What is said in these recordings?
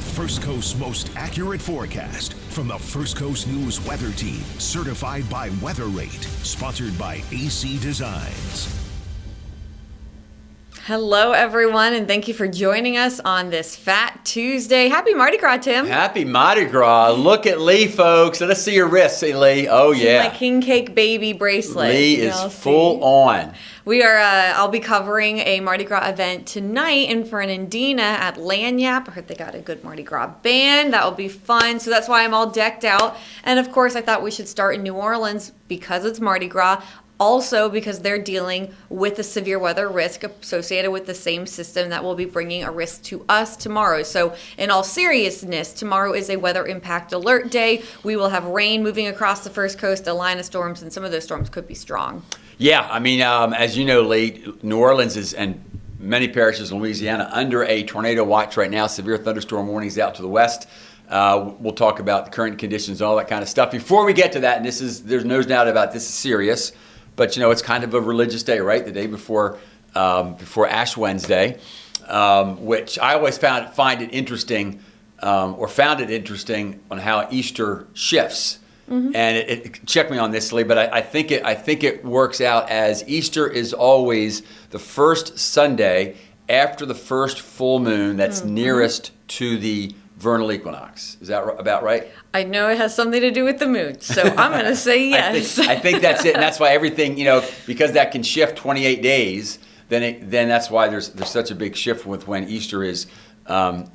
The First Coast's most accurate forecast from the First Coast News Weather Team, certified by Weather Rate, sponsored by AC Designs. Hello, everyone, and thank you for joining us on this Fat Tuesday. Happy Mardi Gras, Tim. Happy Mardi Gras. Look at Lee, folks. Let us see your wrists, Lee. Oh, yeah. My king cake baby bracelet. Lee is full on. We are, I'll be covering a Mardi Gras event tonight in Fernandina at Lanyap. I heard they got a good Mardi Gras band. That will be fun. So that's why I'm all decked out. And of course, I thought we should start in New Orleans because it's Mardi Gras. Also, because they're dealing with the severe weather risk associated with the same system that will be bringing a risk to us tomorrow. So in all seriousness, tomorrow is a weather impact alert day. We will have rain moving across the First Coast, a line of storms, and some of those storms could be strong. Yeah, I mean, as you know, Lee, New Orleans is, and many parishes in Louisiana, under a tornado watch right now. Severe thunderstorm warnings out to the west. We'll talk about the current conditions and all that kind of stuff. Before we get to that, and there's no doubt about this is serious. But, you know, it's kind of a religious day, right? The day before Ash Wednesday, which I always found it interesting on how Easter shifts. Mm-hmm. And it check me on this, Lee, but I think it works out as Easter is always the first Sunday after the first full moon that's nearest to the vernal equinox. Is that about right? I know it has something to do with the moon, so I'm going to say yes. I think that's it, and that's why everything, you know, because that can shift 28 days, then that's why there's such a big shift with when Easter is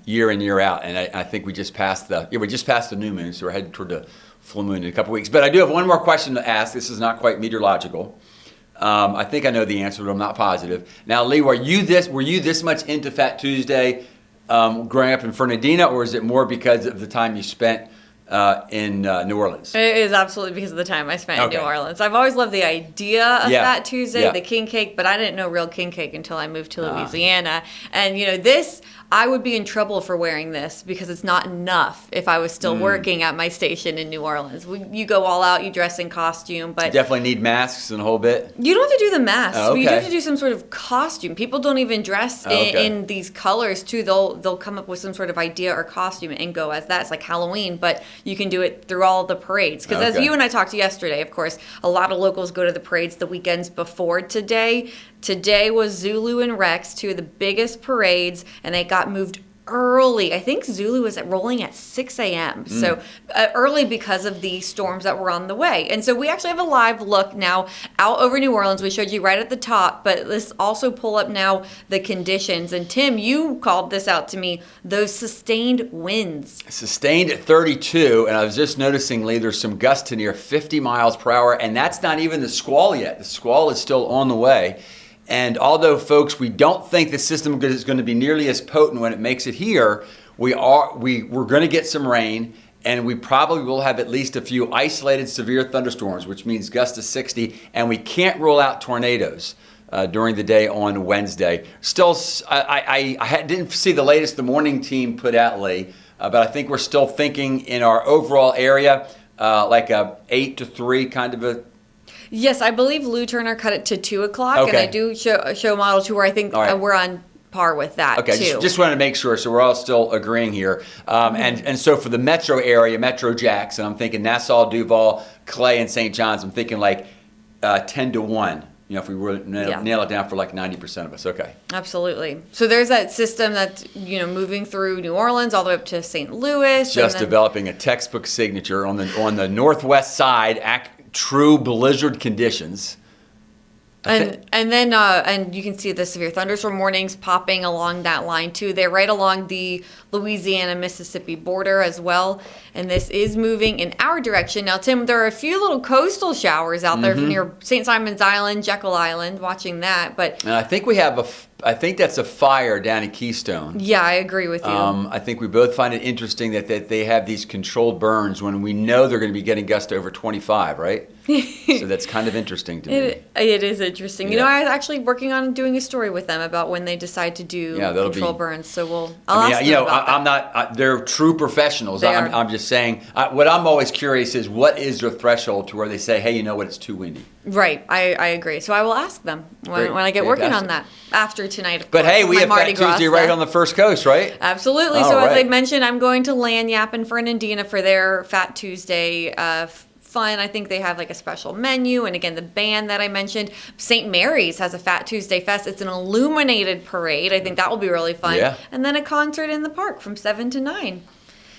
year in, year out. And I think we just passed the new moon, so we're headed toward the full moon in a couple weeks. But I do have one more question to ask. This is not quite meteorological. I think I know the answer, but I'm not positive. Now, Lee, were you this much into Fat Tuesday growing up in Fernandina, or is it more because of the time you spent in New Orleans? It is absolutely because of the time I spent in New Orleans. I've always loved the idea of Fat Tuesday, the king cake, but I didn't know real king cake until I moved to Louisiana. And, you know, I would be in trouble for wearing this because it's not enough if I was still working at my station in New Orleans. You go all out, you dress in costume, but... You definitely need masks and a whole bit? You don't have to do the masks. Oh, okay. You do have to do some sort of costume. People don't even dress in these colors, too. They'll come up with some sort of idea or costume and go as that. It's like Halloween, but you can do it through all the parades. Because as you and I talked yesterday, of course, a lot of locals go to the parades the weekends before today. Today was Zulu and Rex, two of the biggest parades, and they got moved early. I think Zulu was rolling at 6 a.m. So early because of the storms that were on the way. And so we actually have a live look now out over New Orleans. We showed you right at the top, but let's also pull up now the conditions. And Tim, you called this out to me, those sustained winds. Sustained at 32, and I was just noticing, Lee, there's some gusts to near 50 miles per hour, and that's not even the squall yet. The squall is still on the way. And although, folks, we don't think the system is going to be nearly as potent when it makes it here, we're going to get some rain, and we probably will have at least a few isolated severe thunderstorms, which means gusts to 60, and we can't rule out tornadoes during the day on Wednesday. Still, I didn't see the latest the morning team put out, Lee, but I think we're still thinking in our overall area like a 8 to 3 kind of a... Yes, I believe Lou Turner cut it to 2 o'clock, and I do show model 2 where I think we're on par with that, too. Just wanted to make sure, so we're all still agreeing here. And so for the metro area, Metro Jackson, I'm thinking Nassau, Duval, Clay, and St. John's, I'm thinking like 10 to 1. You know, if we were nail it down for like 90% of us, Absolutely. So there's that system that's, you know, moving through New Orleans all the way up to St. Louis. Just developing a textbook signature on the northwest side, true blizzard conditions. And you can see the severe thunderstorm warnings popping along that line too. They're right along the Louisiana-Mississippi border as well. And this is moving in our direction. Now, Tim, there are a few little coastal showers out there near St. Simon's Island, Jekyll Island, watching that. But and I think I think that's a fire down in Keystone. Yeah, I agree with you. I think we both find it interesting that they have these controlled burns when we know they're going to be getting gusts over 25, right? So that's kind of interesting to me. It is interesting. You know, I was actually working on doing a story with them about when they decide to do control burns. So I'll ask them about I'm not. They're true professionals. I'm just saying. What I'm always curious is what is their threshold to where they say, hey, you know what, it's too windy. Right, I agree. So I will ask them when I get working on that after tonight. Of but course, hey, we have Mardi Fat Tuesday Gras right on the First Coast, right? Absolutely. All so right. as I mentioned, I'm going to Lagniappe and Fernandina for their Fat Tuesday fun. I think they have like a special menu, and again, the band that I mentioned, St. Mary's has a Fat Tuesday Fest. It's an illuminated parade. I think that will be really fun. Yeah. And then a concert in the park from 7 to 9.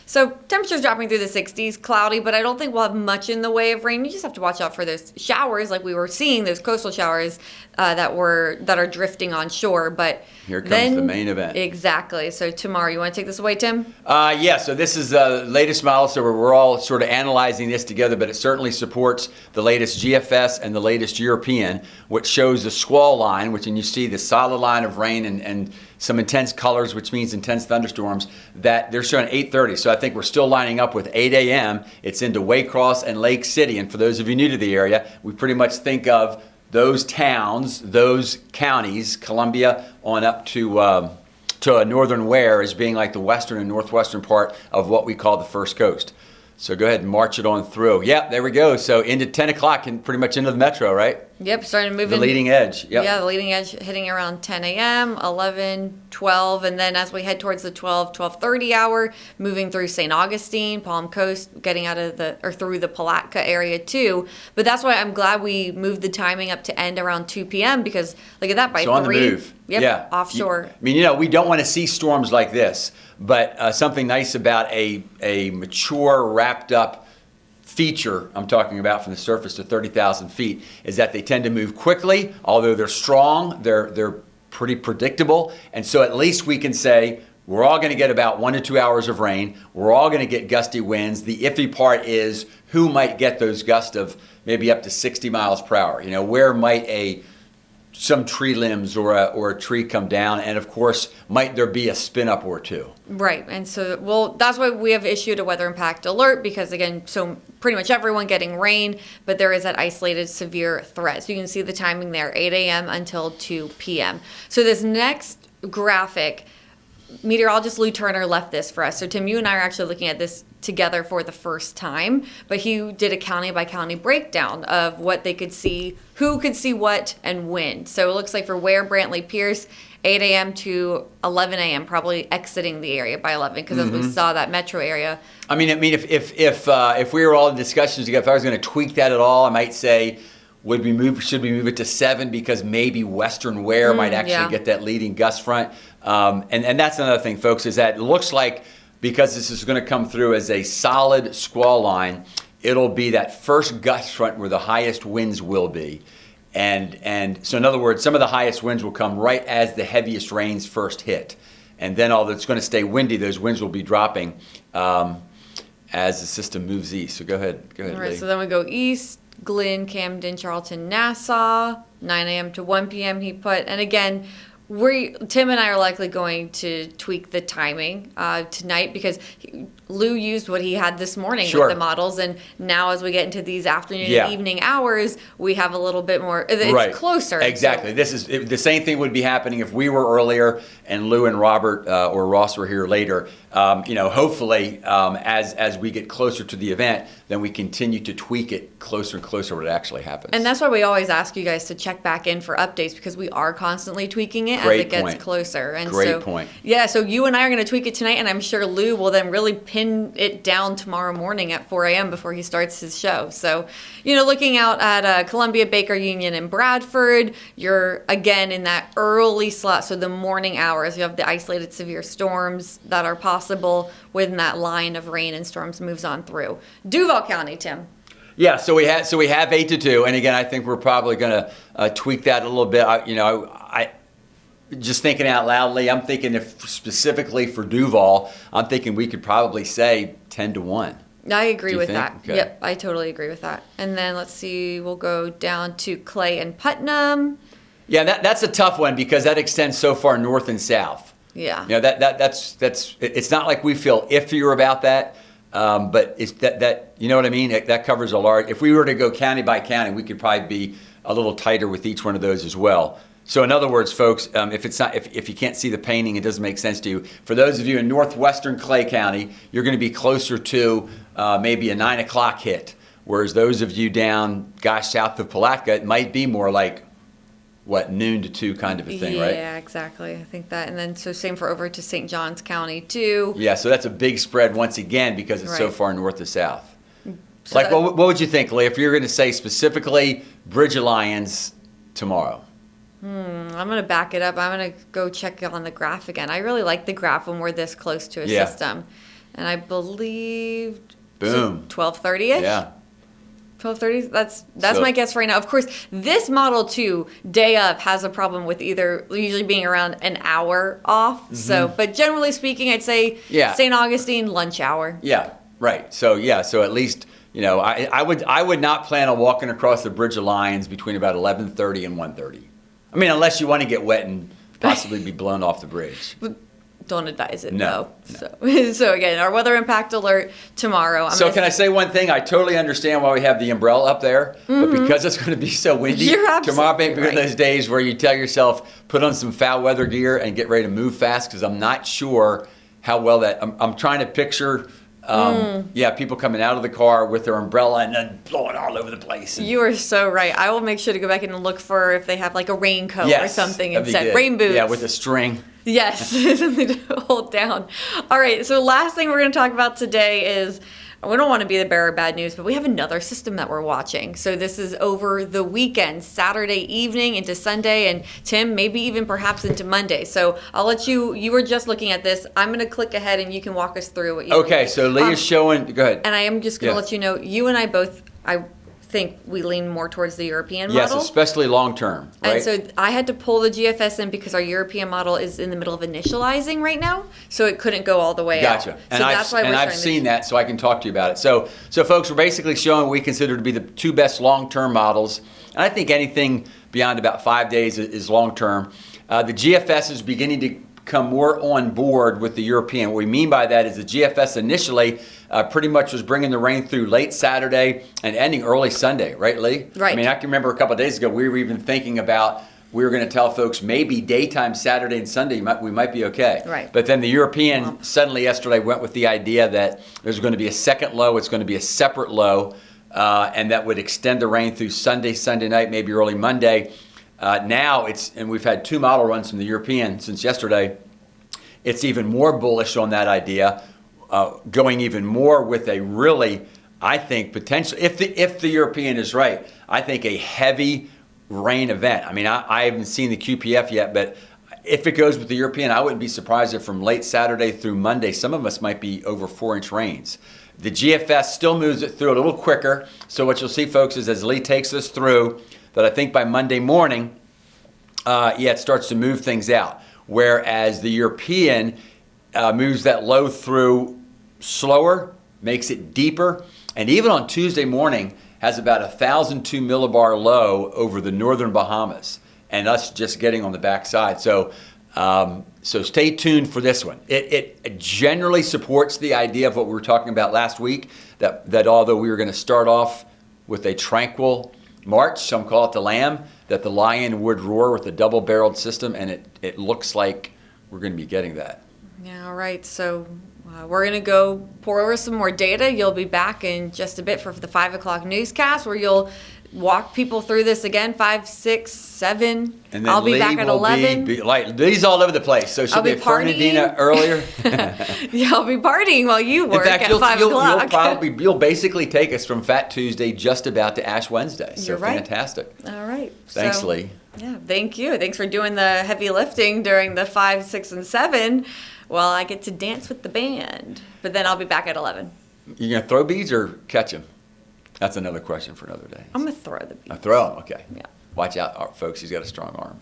So temperatures dropping through the 60s, cloudy, but I don't think we'll have much in the way of rain. You just have to watch out for those showers, like we were seeing, those coastal showers that are drifting on shore. But here comes the main event. Exactly. So tomorrow, you want to take this away, Tim? Yeah. So this is the latest model. So we're all sort of analyzing this together, but it certainly supports the latest GFS and the latest European, which shows the squall line, which and you see the solid line of rain and some intense colors, which means intense thunderstorms, that they're showing 8:30. So I think we're still lining up with 8 a.m. It's into Waycross and Lake City. And for those of you new to the area, we pretty much think of those towns, those counties, Columbia on up to northern Ware as being like the western and northwestern part of what we call the First Coast. So go ahead and march it on through. Yep, there we go. So into 10 o'clock and pretty much into the metro, right? Yep, starting to move The leading edge. Yep. Yeah, the leading edge hitting around 10 a.m., 11, 12, and then as we head towards the 12:30 hour, moving through St. Augustine, Palm Coast, getting out of through the Palatka area too. But that's why I'm glad we moved the timing up to end around 2 p.m. because look at that, by 3. So on the move. Yep, yeah. offshore. We don't want to see storms like this, but something nice about a mature, wrapped up feature I'm talking about from the surface to 30,000 feet is that they tend to move quickly. Although they're strong, they're pretty predictable, and so at least we can say we're all going to get about 1 to 2 hours of rain. We're all going to get gusty winds. The iffy part is who might get those gusts of maybe up to 60 miles per hour. Where might some tree limbs or a tree come down, and of course, might there be a spin up or two? Right, and so, that's why we have issued a weather impact alert, because again, so pretty much everyone getting rain, but there is that isolated severe threat. So you can see the timing there, 8 a.m. until 2 p.m. So this next graphic, meteorologist Lou Turner left this for us. So Tim, you and I are actually looking at this together for the first time, but he did a county by county breakdown of what they could see, who could see what, and when. So it looks like for Ware, Brantley, Pierce, 8 a.m. to 11 a.m. probably exiting the area by 11 because as we saw that metro area. If we were all in discussions together, if I was going to tweak that at all, I might say, should we move it to 7 because maybe Western Ware might actually get that leading gust front. And that's another thing, folks, is that it looks like because this is going to come through as a solid squall line, it'll be that first gust front where the highest winds will be. And so in other words, some of the highest winds will come right as the heaviest rains first hit. And then although it's going to stay windy, those winds will be dropping as the system moves east. So go ahead, All right, Lee. so then we go east, Glenn, Camden, Charlton, Nassau, 9 a.m. to 1 p.m. he put. And again, Tim and I are likely going to tweak the timing tonight because Lou used what he had this morning with the models, and now as we get into these afternoon and evening hours, we have a little bit more. It's closer. Exactly. So. This is the same thing would be happening if we were earlier and Lou and Robert or Ross were here later. Hopefully, as we get closer to the event, then we continue to tweak it closer and closer to what actually happens. And that's why we always ask you guys to check back in for updates because we are constantly tweaking it as it gets closer. And Great point. Yeah, so you and I are going to tweak it tonight, and I'm sure Lou will then really pin it down tomorrow morning at 4 a.m. before he starts his show. So, looking out at Columbia, Baker, Union, and Bradford, you're again in that early slot. So the morning hours, you have the isolated severe storms that are possible when that line of rain and storms moves on through. Duval County, Tim. Yeah, so we have 8 to 2, and again, I think we're probably going to tweak that a little bit. I just thinking out loudly, I'm thinking if specifically for Duval, I'm thinking we could probably say 10 to 1. I agree with that. Okay. Yep, I totally agree with that. And then let's see, we'll go down to Clay and Putnam. Yeah, that's a tough one because that extends so far north and south. Yeah. That's it's not like we feel iffier about that, but it's that you know what I mean? That covers a large. If we were to go county by county, we could probably be a little tighter with each one of those as well. So in other words, folks, if you can't see the painting, it doesn't make sense to you. For those of you in northwestern Clay County, you're going to be closer to maybe a 9 o'clock hit, Whereas those of you down, south of Palatka, it might be more like, noon to 2 kind of a thing, right? Yeah, exactly. I think that. And then so same for over to St. Johns County too. Yeah, so that's a big spread once again because it's so far north to south. So what would you think, Lee, if you're going to say specifically Bridge Alliance tomorrow? I'm going to back it up. I'm going to go check on the graph again. I really like the graph when we're this close to a system. And I believe... Boom. 12:30ish? Yeah. 12:30. That's my guess right now. Of course, this Model 2 day of has a problem with either usually being around an hour off. Mm-hmm. So, but generally speaking, I'd say St. Augustine lunch hour. Yeah, right. So at least I would not plan on walking across the Bridge of Lions between about 11:30 and 1:30. I mean, unless you want to get wet and possibly be blown off the bridge. Don't advise it, no. So again, our weather impact alert tomorrow. Can I say one thing? I totally understand why we have the umbrella up there, but because it's going to be so windy, tomorrow may be one of those days where you tell yourself, put on some foul weather gear and get ready to move fast, because I'm not sure how well that... I'm trying to picture... people coming out of the car with their umbrella and then blowing all over the place. You are so right. I will make sure to go back and look for if they have like a raincoat or something instead. Rain boots. Yeah, with a string. Yes, something to hold down. All right, so last thing we're going to talk about today is, we don't want to be the bearer of bad news, but we have another system that we're watching. So this is over the weekend, Saturday evening into Sunday, and Tim, maybe even perhaps into Monday. So I'll let you were just looking at this. I'm going to click ahead and you can walk us through what you Okay, so Lee is showing, go ahead. And I am just going to let you know, you and I both, I think we lean more towards the European model. Yes, especially long term. Right? And so I had to pull the GFS in because our European model is in the middle of initializing right now, so it couldn't go all the way out. Gotcha. So that's why I've seen that, so I can talk to you about it. So folks, we're basically showing what we consider to be the 2 best long-term models, and I think anything beyond about 5 days is long-term. The GFS is beginning to come more on board with the European. What we mean by that is the GFS initially pretty much was bringing the rain through late Saturday and ending early Sunday, right, Lee? Right. I mean, I can remember a couple of days ago we were even thinking about, we were going to tell folks maybe daytime Saturday and Sunday we might be okay. Right. But then the European suddenly yesterday went with the idea that there's going to be a second low, it's going to be a separate low, and that would extend the rain through Sunday night, maybe early Monday. Now and we've had 2 model runs from the European since yesterday. It's even more bullish on that idea, going even more with a really, I think, potential, if the European is right, I think a heavy rain event. I mean, I haven't seen the QPF yet, but if it goes with the European, I wouldn't be surprised if from late Saturday through Monday, some of us might be over 4-inch rains. The GFS still moves it through a little quicker. So what you'll see, folks, is as Lee takes us through, that I think by Monday morning, it starts to move things out. Whereas the European moves that low through slower, makes it deeper, and even on Tuesday morning has about 1,002 millibar low over the northern Bahamas, and us just getting on the backside. So stay tuned for this one. It generally supports the idea of what we were talking about last week, that although we were going to start off with a tranquil March, some call it the lamb, that the lion would roar with a double-barreled system, and it looks like we're going to be getting that. Yeah, all right. So we're going to go pour over some more data. You'll be back in just a bit for the 5 o'clock newscast, where you'll walk people through this again, 5, 6, 7. And then I'll be back at 11. Lee's all over the place, so she'll be at Fernandina earlier. Yeah, I'll be partying while you work at 5 o'clock. You'll basically take us from Fat Tuesday just about to Ash Wednesday. So You're right. Fantastic. All right. Thanks, Lee. Yeah, thank you. Thanks for doing the heavy lifting during the 5, 6, and 7. Well, I get to dance with the band, but then I'll be back at 11. You gonna throw beads or catch them? That's another question for another day. I'm gonna throw the beads. Throw them, okay. Yeah. Watch out, folks. He's got a strong arm.